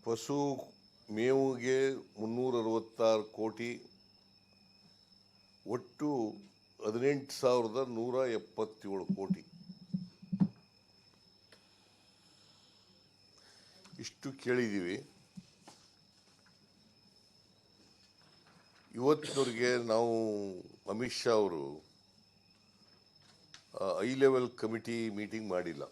ಪಶು ಮೇವಿಗೆ 366 ಕೋಟಿ, ಒಟ್ಟು 18,177 ಕೋಟಿ. ಇಷ್ಟು ಕೇಳಿದ್ದೀವಿ. ಇವತ್ತಿನವರೆಗೆ ನಾವು ಅಮಿತ್ ಶಾ ಅವರು ಹೈ ಲೆವೆಲ್ ಕಮಿಟಿ ಮೀಟಿಂಗ್ ಮಾಡಿಲ್ಲ.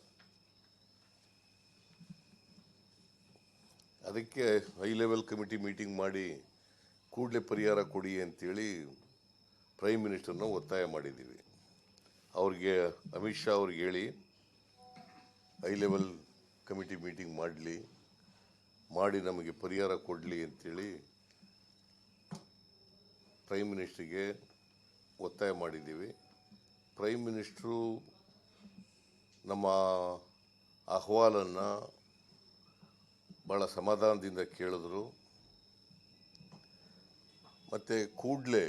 ಅದಕ್ಕೆ ಹೈ ಲೆವೆಲ್ ಕಮಿಟಿ ಮೀಟಿಂಗ್ ಮಾಡಿ ಕೂಡಲೇ ಪರಿಹಾರ ಕೊಡಿ ಅಂತೇಳಿ ಪ್ರೈಮ್ ಮಿನಿಸ್ಟರ್ನ ಒತ್ತಾಯ ಮಾಡಿದ್ದೀವಿ. ಅವ್ರಿಗೆ ಅಮಿತ್ ಶಾ ಅವ್ರಿಗೆ ಹೇಳಿ ಹೈ ಲೆವೆಲ್ ಕಮಿಟಿ ಮೀಟಿಂಗ್ ಮಾಡಿ ನಮಗೆ ಪರಿಹಾರ ಕೊಡಲಿ ಅಂತೇಳಿ ಪ್ರೈಮ್ ಮಿನಿಸ್ಟ್ರಿಗೆ ಒತ್ತಾಯ ಮಾಡಿದ್ದೀವಿ. ಪ್ರೈಮ್ ಮಿನಿಸ್ಟ್ರು ನಮ್ಮ ಅಹವಾಲನ್ನು ಭಾಳ ಸಮಾಧಾನದಿಂದ ಕೇಳಿದ್ರು ಮತ್ತು ಕೂಡಲೇ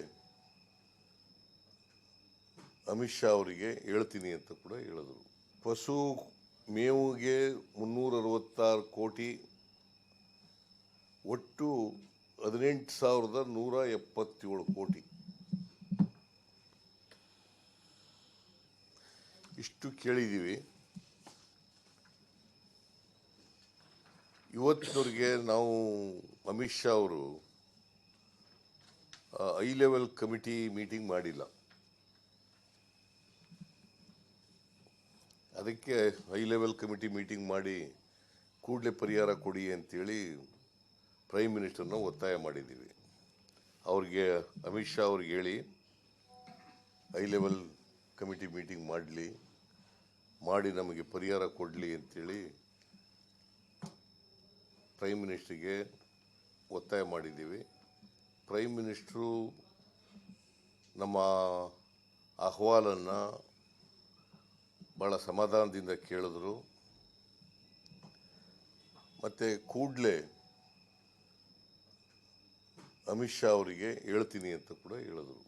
ಅಮಿತ್ ಶಾ ಅವರಿಗೆ ಹೇಳ್ತೀನಿ ಅಂತ ಕೂಡ ಹೇಳಿದ್ರು. ಪಶು ಮೇವಿಗೆ 366 ಕೋಟಿ, ಒಟ್ಟು 18,177 ಕೋಟಿ. ಇಷ್ಟು ಕೇಳಿದ್ದೀವಿ. ಇವತ್ತಿನವರೆಗೆ ನಾವು ಅಮಿತ್ ಶಾ ಅವರು ಹೈ ಲೆವೆಲ್ ಕಮಿಟಿ ಮೀಟಿಂಗ್ ಮಾಡಿಲ್ಲ. ಅದಕ್ಕೆ ಹೈ ಲೆವೆಲ್ ಕಮಿಟಿ ಮೀಟಿಂಗ್ ಮಾಡಿ ಕೂಡಲೇ ಪರಿಹಾರ ಕೊಡಿ ಅಂತೇಳಿ ಪ್ರೈಮ್ ಮಿನಿಸ್ಟರ್ನ ಒತ್ತಾಯ ಮಾಡಿದ್ದೀವಿ. ಅವ್ರಿಗೆ ಅಮಿತ್ ಶಾ ಅವ್ರಿಗೆ ಹೇಳಿ ಹೈ ಲೆವೆಲ್ ಕಮಿಟಿ ಮೀಟಿಂಗ್ ಮಾಡಿ ನಮಗೆ ಪರಿಹಾರ ಕೊಡಲಿ ಅಂತೇಳಿ ಪ್ರೈಮ್ ಮಿನಿಸ್ಟ್ರಿಗೆ ಒತ್ತಾಯ ಮಾಡಿದ್ದೀವಿ. ಪ್ರೈಮ್ ಮಿನಿಸ್ಟ್ರು ನಮ್ಮ ಅಹವಾಲನ್ನು ಭಾಳ ಸಮಾಧಾನದಿಂದ ಕೇಳಿದ್ರು ಮತ್ತು ಕೂಡಲೇ ಅಮಿತ್ ಶಾ ಅವರಿಗೆ ಹೇಳ್ತೀನಿ ಅಂತ ಕೂಡ ಹೇಳಿದ್ರು.